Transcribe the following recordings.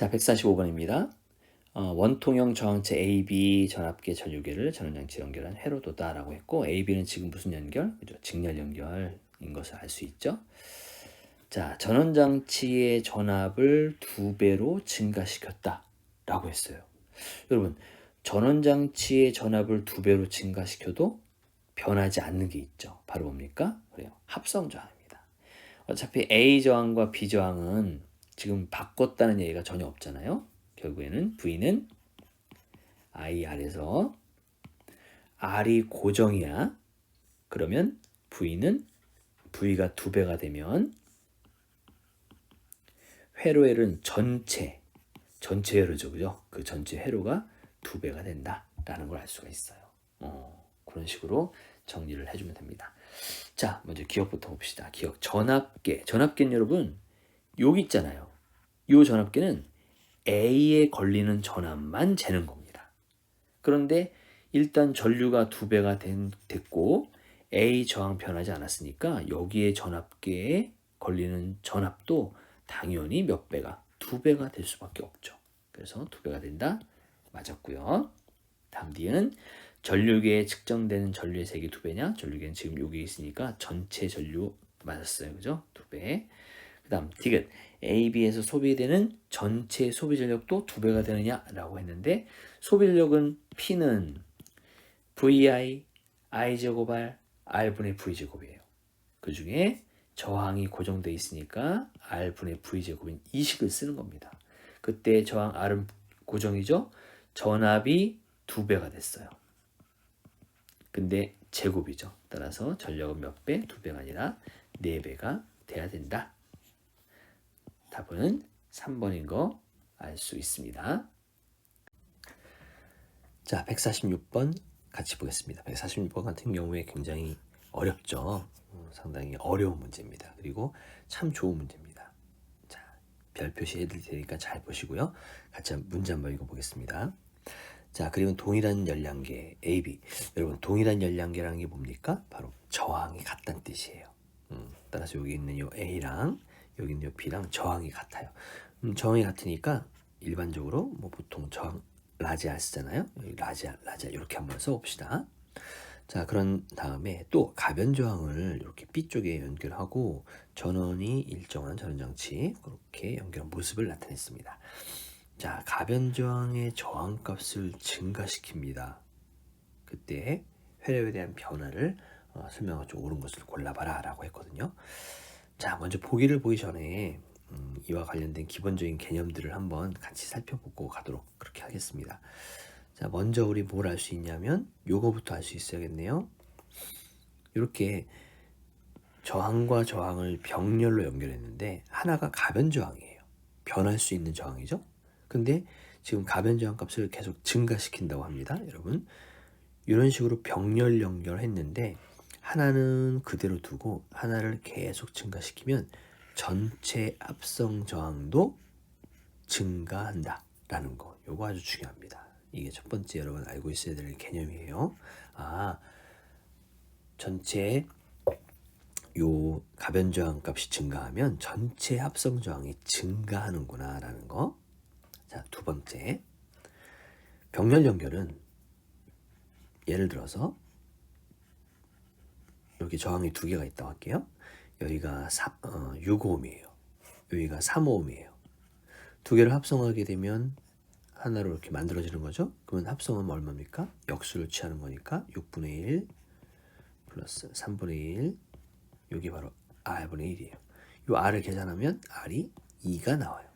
자, 145번입니다. 원통형 저항체 AB 전압계 전류계를 전원장치 연결한 회로도다라고 했고, AB는 지금 무슨 연결? 그죠? 직렬 연결인 것을 알 수 있죠. 자, 전원장치의 전압을 2배로 증가시켰다라고 했어요. 여러분, 전원장치의 전압을 2배로 증가시켜도 변하지 않는 게 있죠. 바로 뭡니까? 그래요. 합성 저항입니다. 어차피 A 저항과 B 저항은 지금 바꿨다는 얘기가 전혀 없잖아요. 결국에는 V는 IR에서 R이 고정이야. 그러면 V는 V가 2배가 되면 회로엘은 전체 회로죠. 그죠? 그 전체 회로가 2배가 된다라는 걸 알 수가 있어요. 그런 식으로 정리를 해주면 됩니다. 자, 먼저 기억부터 봅시다. 기억. 전압계는 여러분 여기 있잖아요. 이 전압계는 A에 걸리는 전압만 재는 겁니다. 그런데 일단 전류가 2배가 됐고 A 저항 변하지 않았으니까 여기에 전압계에 걸리는 전압도 당연히 몇 배가? 2배가 될 수밖에 없죠. 그래서 2배가 된다. 맞았고요. 다음 뒤에는 전류계에 측정되는 전류의 색이 2배냐? 전류계는 지금 여기 있으니까 전체 전류 맞았어요. 그죠? 2배. 그 다음 디귿. AB에서 소비되는 전체 소비 전력도 2배가 되느냐라고 했는데 소비 전력은 P는 VI, I제곱 R, R분의 V제곱이에요. 그 중에 저항이 고정되어 있으니까 R분의 V제곱인 이 식을 쓰는 겁니다. 그때 저항 R은 고정이죠. 전압이 2배가 됐어요. 근데 제곱이죠. 따라서 전력은 몇 배? 2배가 아니라 4배가 돼야 된다. 답은 3번인 거 알 수 있습니다. 자, 146번 같이 보겠습니다. 146번 같은 경우에 굉장히 어렵죠. 상당히 어려운 문제입니다. 그리고 참 좋은 문제입니다. 자, 별 표시 해드릴 테니까 잘 보시고요. 같이 문제 한번 읽어보겠습니다. 자, 그리고 동일한 열량계 AB. 여러분, 동일한 열량계라는 게 뭡니까? 바로 저항이 같다는 뜻이에요. 따라서 여기 있는 요 A랑 여기 있는 요 B랑 저항이 같아요. 저항이 같으니까 일반적으로 뭐 보통 저항 라지아 쓰잖아요. 여기 라지아 이렇게 한번 써봅시다. 자, 그런 다음에 또 가변 저항을 이렇게 B 쪽에 연결하고 전원이 일정한 전원장치 그렇게 연결한 모습을 나타냈습니다. 자, 가변 저항의 저항값을 증가시킵니다. 그때 회로에 대한 변화를 설명하고 좀 옳은 것을 골라봐라 라고 했거든요. 자, 먼저 보기를 보기 전에 이와 관련된 기본적인 개념들을 한번 같이 살펴보고 가도록 그렇게 하겠습니다. 자, 먼저 우리 뭘 알 수 있냐면 요거부터 알 수 있어야겠네요. 이렇게 저항과 저항을 병렬로 연결했는데 하나가 가변 저항이에요. 변할 수 있는 저항이죠. 근데 지금 가변 저항 값을 계속 증가시킨다고 합니다. 여러분, 이런 식으로 병렬 연결했는데 하나는 그대로 두고 하나를 계속 증가시키면 전체 합성 저항도 증가한다 라는 거. 요거 아주 중요합니다. 이게 첫 번째 여러분 알고 있어야 될 개념이에요. 전체 요 가변 저항 값이 증가하면 전체 합성 저항이 증가하는구나 라는 거. 자, 두 번째, 병렬 연결은 예를 들어서 여기 저항이 2개가 있다고 할게요. 여기가 6ohm이에요. 여기가 3ohm이에요. 2개를 합성하게 되면 하나로 이렇게 만들어지는 거죠. 그러면 합성하면 얼마입니까? 역수를 취하는 거니까 6분의 1 플러스 3분의 1 여기 바로 R분의 1이에요. 이 R을 계산하면 R이 2가 나와요.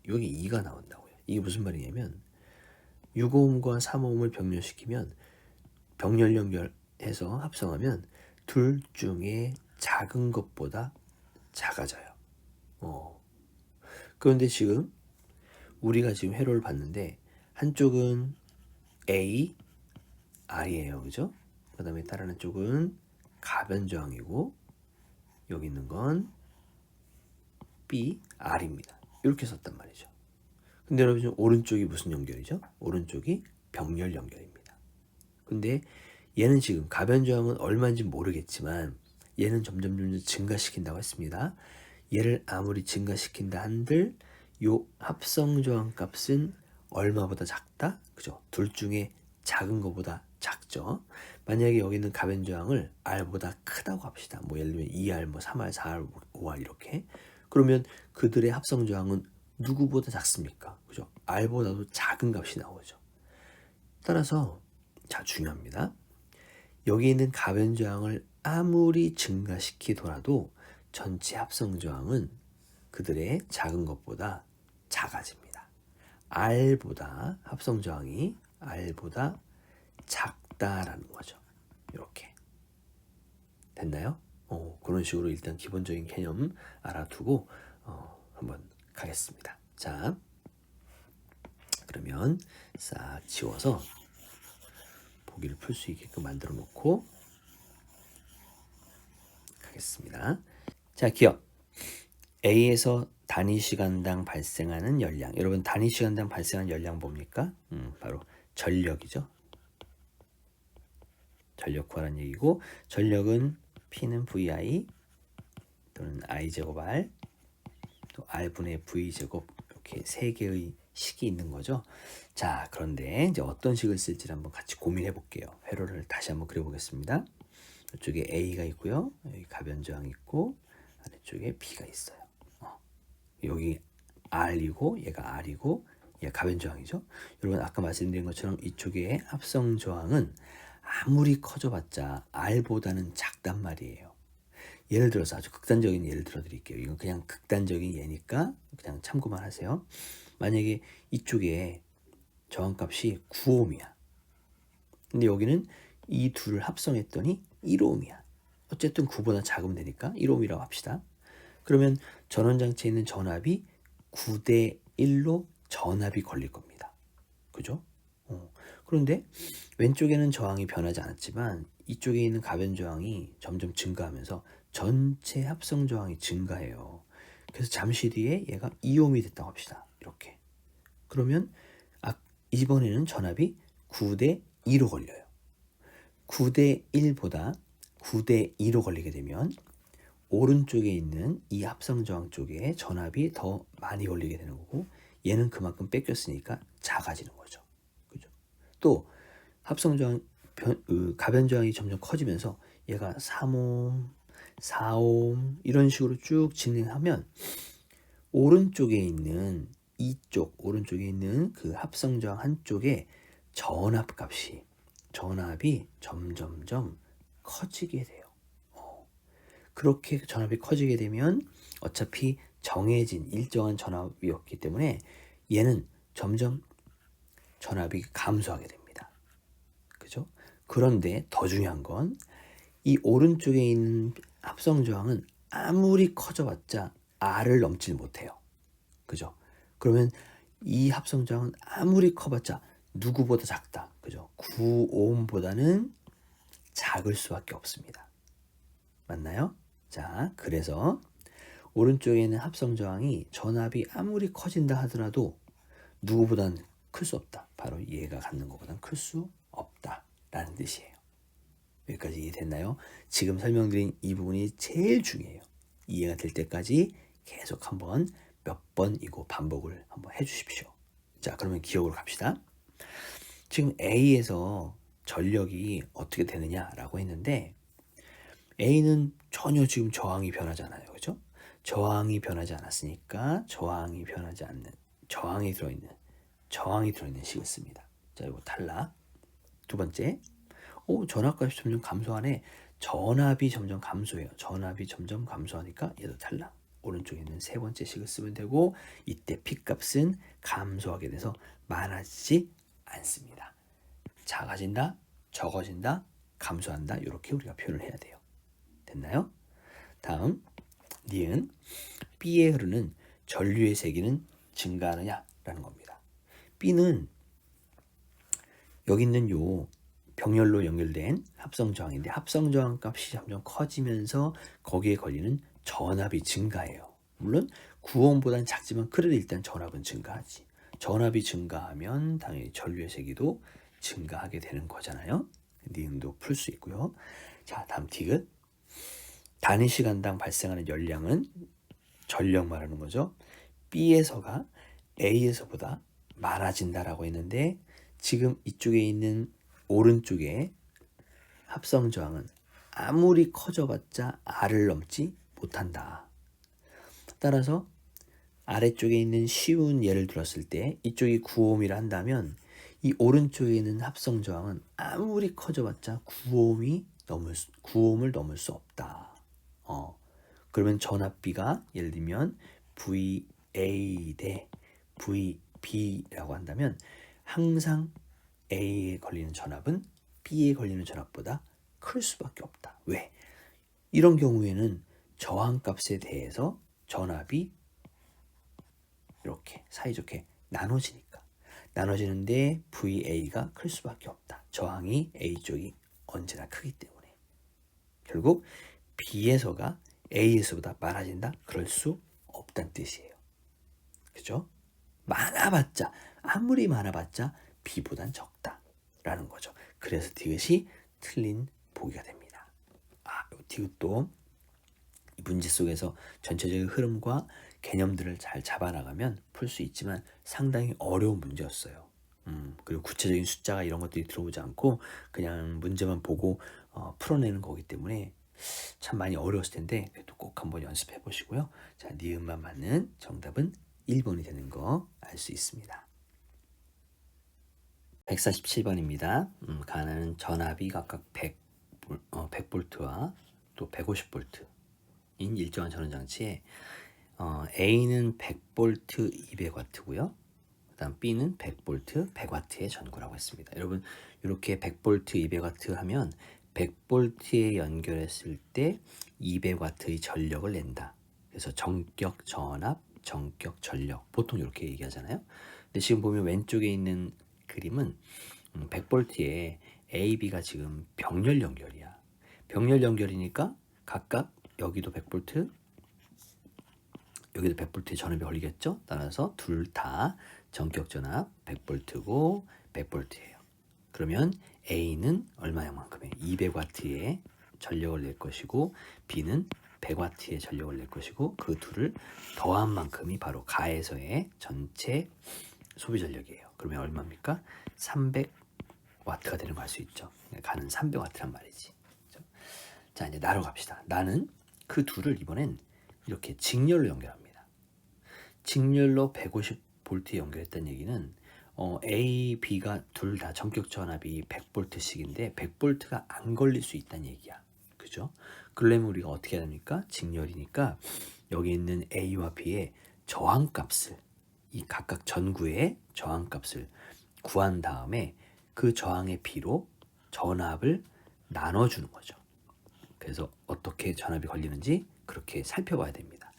여기 2가 나온다고요. 이게 무슨 말이냐면 6ohm과 3ohm을 병렬시키면 병렬 연결해서 합성하면 둘 중에 작은 것보다 작아져요. 그런데 지금 우리가 지금 회로를 봤는데 한쪽은 A, R이에요. 그죠? 그 다음에 다른 한쪽은 가변 저항이고 여기 있는 건 B, R입니다. 이렇게 썼단 말이죠. 근데 여러분 지금 오른쪽이 무슨 연결이죠? 오른쪽이 병렬 연결입니다. 근데 얘는 지금 가변 저항은 얼마인지 모르겠지만 얘는 점점 증가시킨다고 했습니다. 얘를 아무리 증가시킨다 한들 요 합성 저항 값은 얼마보다 작다? 그죠? 둘 중에 작은 것보다 작죠. 만약에 여기 있는 가변 저항을 R보다 크다고 합시다. 뭐 예를 들면 2R, 뭐 3R, 4R, 5R 이렇게. 그러면 그들의 합성 저항은 누구보다 작습니까? 그죠? R보다도 작은 값이 나오죠. 따라서 자, 중요합니다. 여기 있는 가변 저항을 아무리 증가시키더라도 전체 합성 저항은 그들의 작은 것보다 작아집니다. R보다 합성 저항이 R보다 작다라는 거죠. 이렇게 됐나요? 그런 식으로 일단 기본적인 개념 알아두고 한번 가겠습니다. 자, 그러면 싹 지워서 보기를 풀 수 있게끔 만들어 놓고 가겠습니다. 자, 기억. A에서 단위 시간당 발생하는 열량. 여러분 단위 시간당 발생하는 열량 뭡니까? 바로 전력이죠. 전력 구하라는 얘기고, 전력은 P는 VI 또는 I제곱 R 또 R분의 V제곱 이렇게 세 개의 식이 있는 거죠. 자, 그런데 이제 어떤 식을 쓸지를 한번 같이 고민해 볼게요. 회로를 다시 한번 그려보겠습니다. 이쪽에 A가 있고요. 여기 가변 저항이 있고 아래쪽에 B가 있어요. 여기 R이고 얘가 R이고 얘가 가변 저항이죠. 여러분 아까 말씀드린 것처럼 이쪽에 합성 저항은 아무리 커져봤자 R보다는 작단 말이에요. 예를 들어서 아주 극단적인 예를 들어 드릴게요. 이건 그냥 극단적인 예니까 그냥 참고만 하세요. 만약에 이쪽에 저항값이 9ohm이야. 근데 여기는 이 둘을 합성했더니 1ohm이야. 어쨌든 9보다 작으면 되니까 1ohm이라고 합시다. 그러면 전원장치에 있는 전압이 9대 1로 전압이 걸릴 겁니다. 그죠? 그런데 왼쪽에는 저항이 변하지 않았지만 이쪽에 있는 가변 저항이 점점 증가하면서 전체 합성 저항이 증가해요. 그래서 잠시 뒤에 얘가 2ohm이 됐다고 합시다. 이렇게. 그러면 이번에는 전압이 9대 2로 걸려요. 9대 1보다 9대 2로 걸리게 되면 오른쪽에 있는 이 합성 저항 쪽에 전압이 더 많이 걸리게 되는 거고, 얘는 그만큼 뺏겼으니까 작아지는 거죠. 그죠? 또 합성 저항 가변 저항이 점점 커지면서 얘가 3ohm, 4ohm 이런 식으로 쭉 진행하면 오른쪽에 있는 오른쪽에 있는 그 합성 저항 한쪽에 전압이 점점점 커지게 돼요. 그렇게 전압이 커지게 되면 어차피 정해진 일정한 전압이었기 때문에 얘는 점점 전압이 감소하게 됩니다. 그죠? 그런데 더 중요한 건 이 오른쪽에 있는 합성 저항은 아무리 커져봤자 R을 넘지 못해요. 그죠? 그러면 이 합성 저항은 아무리 커봤자 누구보다 작다. 그죠? 9ohm보다는 작을 수밖에 없습니다. 맞나요? 자, 그래서 오른쪽에 있는 합성 저항이 전압이 아무리 커진다 하더라도 누구보다는 클 수 없다. 바로 얘가 갖는 것보다는 클 수 없다라는 뜻이에요. 여기까지 이해됐나요? 지금 설명드린 이 부분이 제일 중요해요. 이해가 될 때까지 계속 한번 몇 번이고 반복을 한번 해주십시오. 자, 그러면 기억으로 갑시다. 지금 A에서 전력이 어떻게 되느냐라고 했는데 A는 전혀 지금 저항이 변하지 않아요. 그죠? 저항이 변하지 않았으니까 저항이 들어있는 식을 씁니다. 자, 이거 탈락. 두 번째, 전압값이 점점 감소하네. 전압이 점점 감소해요. 전압이 점점 감소하니까 얘도 탈락. 오른쪽에 있는 세 번째 식을 쓰면 되고, 이때 P값은 감소하게 돼서 많아지지 않습니다. 작아진다, 적어진다, 감소한다. 이렇게 우리가 표현을 해야 돼요. 됐나요? 다음, 니은 B에 흐르는 전류의 세기는 증가하느냐라는 겁니다. B는 여기 있는 요 병렬로 연결된 합성 저항인데 합성 저항 값이 점점 커지면서 거기에 걸리는 전압이 증가해요. 물론 9ohm보다는 작지만 그래도 일단 전압은 증가하지. 전압이 증가하면 당연히 전류의 세기도 증가하게 되는 거잖아요. 니은도 풀 수 있고요. 자, 다음 디귿. 단위 시간당 발생하는 열량은 전력 말하는 거죠. B에서가 A에서보다 많아진다라고 했는데 지금 이쪽에 있는 오른쪽에 합성 저항은 아무리 커져봤자 R을 넘지 못한다. 따라서 아래쪽에 있는 쉬운 예를 들었을 때 이쪽이 9ohm이라 한다면 이 오른쪽에 있는 합성 저항은 아무리 커져봤자 9ohm을 넘을 수 없다. 그러면 전압비가 예를 들면 VA 대 VB라고 한다면 항상 A에 걸리는 전압은 B에 걸리는 전압보다 클 수밖에 없다. 왜? 이런 경우에는 저항값에 대해서 전압이 이렇게 사이좋게 나눠지는데 VA가 클 수밖에 없다. 저항이 A 쪽이 언제나 크기 때문에. 결국 B에서가 A에서보다 많아진다? 그럴 수 없다는 뜻이에요. 그죠? 아무리 많아봤자 B보단 적다라는 거죠. 그래서 디귿이 틀린 보기가 됩니다. 디귿도 이 문제 속에서 전체적인 흐름과 개념들을 잘 잡아나가면 풀 수 있지만 상당히 어려운 문제였어요. 그리고 구체적인 숫자가 이런 것들이 들어오지 않고 그냥 문제만 보고 풀어내는 거기 때문에 참 많이 어려웠을 텐데 그래도 꼭 한번 연습해 보시고요. 자, 니은만 맞는 정답은 1번이 되는 거 알 수 있습니다. 147번입니다. 가나는 전압이 각각 100V와 또 150V인 일정한 전원장치에 A는 100V 200W고요. 그 다음 B는 100V 100W의 전구라고 했습니다. 여러분 이렇게 100V 200W 하면 100V에 연결했을 때 200W의 전력을 낸다. 그래서 전격 전압, 전격 전력 보통 이렇게 얘기하잖아요. 근데 지금 보면 왼쪽에 있는 그림은 100V에 A, B가 지금 병렬 연결이야. 병렬 연결이니까 각각 여기도 100V, 여기도 100V의 전압이 걸리겠죠. 따라서 둘 다 전격 전압 100V고 100V예요. 그러면 A는 얼마만큼의 200W의 전력을 낼 것이고 B는 100W의 전력을 낼 것이고 그 둘을 더한 만큼이 바로 가에서의 전체 소비 전력이에요. 그러면 얼마입니까? 300W가 되는 거 알 수 있죠. 가는 300W란 말이지. 그렇죠? 자, 이제 나로 갑시다. 나는 그 둘을 이번엔 이렇게 직렬로 연결합니다. 직렬로 150V에 연결했다는 얘기는 A, B가 둘 다 전격 전압이 100V씩인데 100V가 안 걸릴 수 있다는 얘기야. 그죠? 그러려면 우리가 어떻게 해야 됩니까? 직렬이니까 여기 있는 A와 B의 저항값을 이 각각 전구의 저항값을 구한 다음에 그 저항의 B로 전압을 나눠주는 거죠. 그래서 어떻게 전압이 걸리는지 그렇게 살펴봐야 됩니다.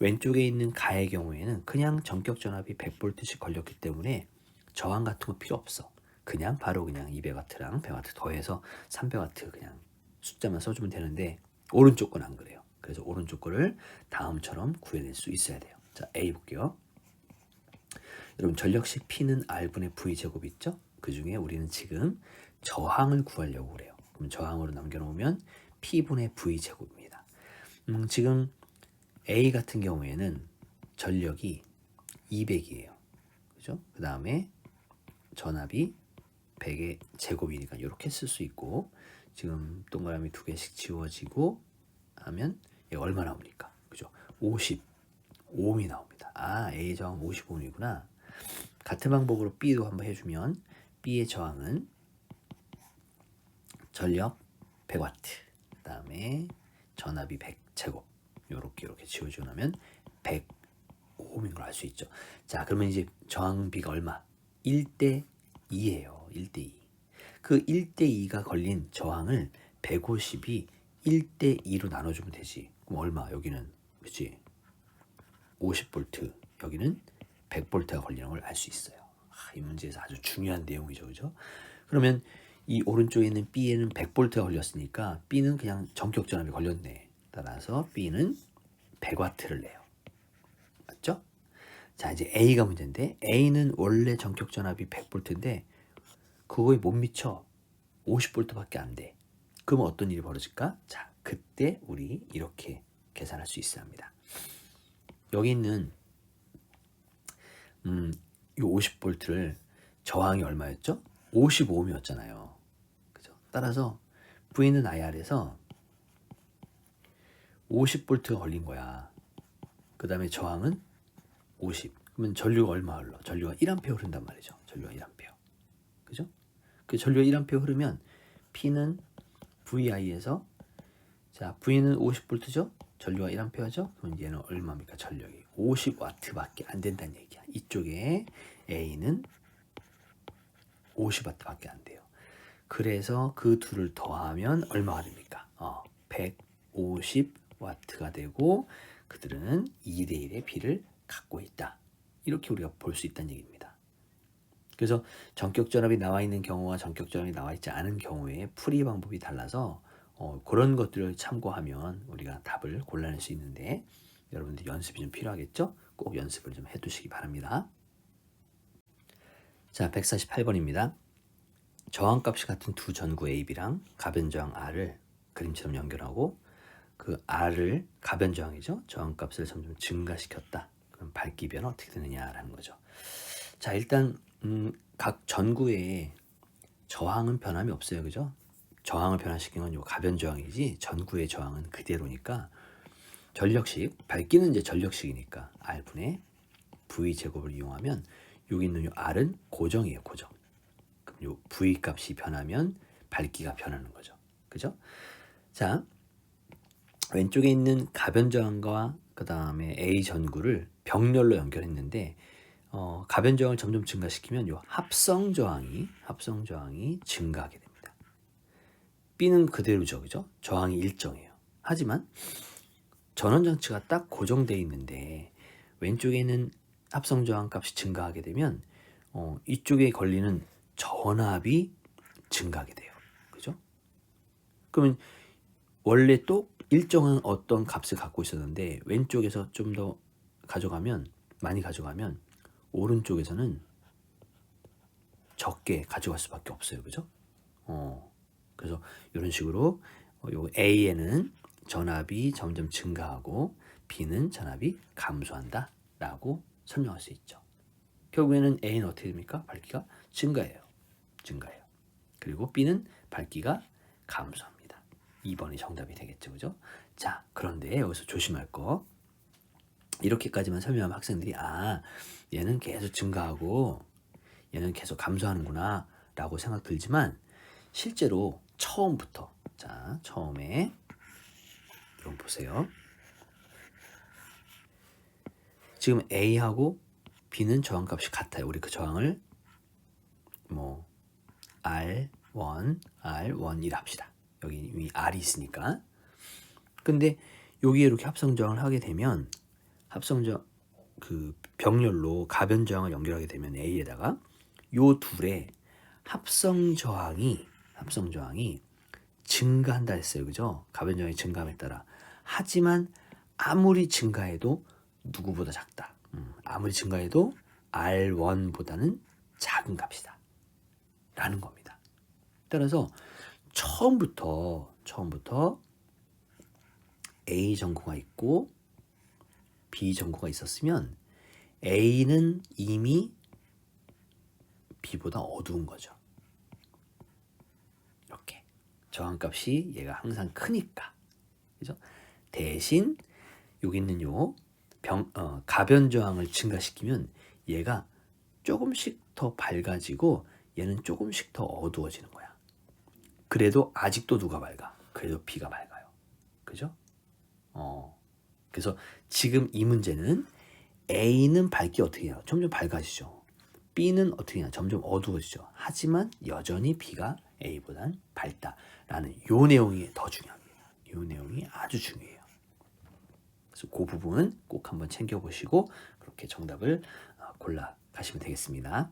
왼쪽에 있는 가의 경우에는 그냥 전격 전압이 100V씩 걸렸기 때문에 저항 같은 거 필요 없어. 그냥 바로 그냥 200W랑 100W 더해서 300W 그냥 숫자만 써주면 되는데 오른쪽 건 안 그래요. 그래서 오른쪽 거를 다음처럼 구해낼 수 있어야 돼요. 자, A 볼게요. 여러분 전력식 P는 R분의 V 제곱 있죠? 그 중에 우리는 지금 저항을 구하려고 그래요. 그럼 저항으로 남겨놓으면 P분의 V 제곱입니다. 지금 A 같은 경우에는 전력이 200이에요. 그죠? 그 다음에 전압이 100의 제곱이니까 이렇게 쓸 수 있고 지금 동그라미 2개씩 지워지고 하면 얘가 얼마 나옵니까? 그죠? 50ohm이 나옵니다. A 저항 50ohm이구나. 같은 방법으로 B도 한번 해주면 B의 저항은 전력 100W 그 다음에 전압이 100제곱 이렇게 지워주고 나면 100ohm인 걸 알 수 있죠. 자, 그러면 이제 저항비가 얼마? 1대2예요. 1대2. 그 1대2가 걸린 저항을 150이 1대2로 나눠주면 되지. 그럼 얼마? 여기는 그치? 50V 여기는 100V가 걸리는 걸 알 수 있어요. 이 문제에서 아주 중요한 내용이죠. 그죠? 그러면 이 오른쪽에 있는 B에는 100V가 걸렸으니까 B는 그냥 전격 전압이 걸렸네. 따라서 B는 100W를 내요. 맞죠? 자, 이제 A가 문제인데 A는 원래 전격 전압이 100V인데 그거에 못 미쳐. 50V밖에 안 돼. 그럼 어떤 일이 벌어질까? 자, 그때 우리 이렇게 계산할 수 있어야 합니다. 여기 있는 이 50V를 저항이 얼마였죠? 55ohm이었잖아요. 그죠? 따라서 V는 IR에서 50V가 걸린 거야. 그 다음에 저항은 50. 그러면 전류가 얼마 흘러? 전류가 1A 흐른단 말이죠. 전류가 1A. 그죠? 그 전류가 1A 흐르면 P는 VI에서 자, V는 50V죠? 전류가 1A죠? 그럼 얘는 얼마입니까? 전력이 50W밖에 안 된다는 얘기야. 이쪽에 A는 50W밖에 안 돼요. 그래서 그 둘을 더하면 얼마가 됩니까? 150W가 되고 그들은 2대1의 P를 갖고 있다. 이렇게 우리가 볼 수 있다는 얘기입니다. 그래서 전격전압이 나와 있는 경우와 전격전압이 나와 있지 않은 경우에 풀이 방법이 달라서 그런 것들을 참고하면 우리가 답을 골라낼 수 있는데 여러분들 연습이 좀 필요하겠죠? 꼭 연습을 좀 해두시기 바랍니다. 자, 148번입니다. 저항값이 같은 두 전구 AB랑 가변저항 R을 그림처럼 연결하고 그 R을 가변저항이죠. 저항값을 점점 증가시켰다. 그럼 밝기 변화 어떻게 되느냐라는 거죠. 자, 일단 각 전구에 저항은 변함이 없어요. 그죠? 저항을 변화시킨 건 요 가변저항이지 전구의 저항은 그대로니까 전력식, 밝기는 이제 전력식이니까 R분의 V 제곱을 이용하면 여기 있는 요 R은 고정이에요. 고정. 그럼 요 V 값이 변하면 밝기가 변하는 거죠. 그죠? 자, 왼쪽에 있는 가변저항과 그 다음에 A 전구를 병렬로 연결했는데 가변저항을 점점 증가시키면 요 합성저항이 증가하게 됩니다. B는 그대로죠. 그죠? 저항이 일정해요. 하지만 전원장치가 딱 고정되어 있는데 왼쪽에 있는 합성저항 값이 증가하게 되면 이쪽에 걸리는 전압이 증가하게 돼요. 그죠? 그러면 원래 또 일정한 어떤 값을 갖고 있었는데 왼쪽에서 좀 더 많이 가져가면 오른쪽에서는 적게 가져갈 수밖에 없어요. 그죠? 그래서 이런 식으로 요 A에는 전압이 점점 증가하고 B는 전압이 감소한다 라고 설명할 수 있죠. 결국에는 A는 어떻게 됩니까? 밝기가 증가해요. 그리고 B는 밝기가 감소합니다. 2번이 정답이 되겠죠. 그죠? 자, 그런데 여기서 조심할 거 이렇게까지만 설명하면 학생들이 얘는 계속 증가하고 얘는 계속 감소하는구나 라고 생각 들지만 실제로 처음부터 처음에 이건 보세요. 지금 A하고 B는 저항값이 같아요. 우리 그 저항을 R1이라 합시다. 여기 이미 R이 있으니까. 근데 여기에 이렇게 합성저항을 하게 되면 그 병렬로 가변저항을 연결하게 되면 A에다가 요 둘의 합성저항이 증가한다 했어요. 그죠? 가변저항이 증가함에 따라. 하지만 아무리 증가해도 누구보다 작다. 아무리 증가해도 R1보다는 작은 값이다. 라는 겁니다. 따라서 처음부터 A 전구가 있고 B 전구가 있었으면 A는 이미 B보다 어두운 거죠. 이렇게 저항값이 얘가 항상 크니까. 그죠? 대신 여기 있는 요 가변저항을 증가시키면 얘가 조금씩 더 밝아지고 얘는 조금씩 더 어두워지는 거야. 그래도 아직도 누가 밝아? 그래도 B가 밝아요. 그죠? 그래서 지금 이 문제는 A는 밝기 어떻게 해요? 점점 밝아지죠. B는 어떻게 해요? 점점 어두워지죠. 하지만 여전히 B가 A보다는 밝다라는 요 내용이 더 중요합니다. 요 내용이 아주 중요해요. 그래서 그 부분은 꼭 한번 챙겨보시고 그렇게 정답을 골라 가시면 되겠습니다.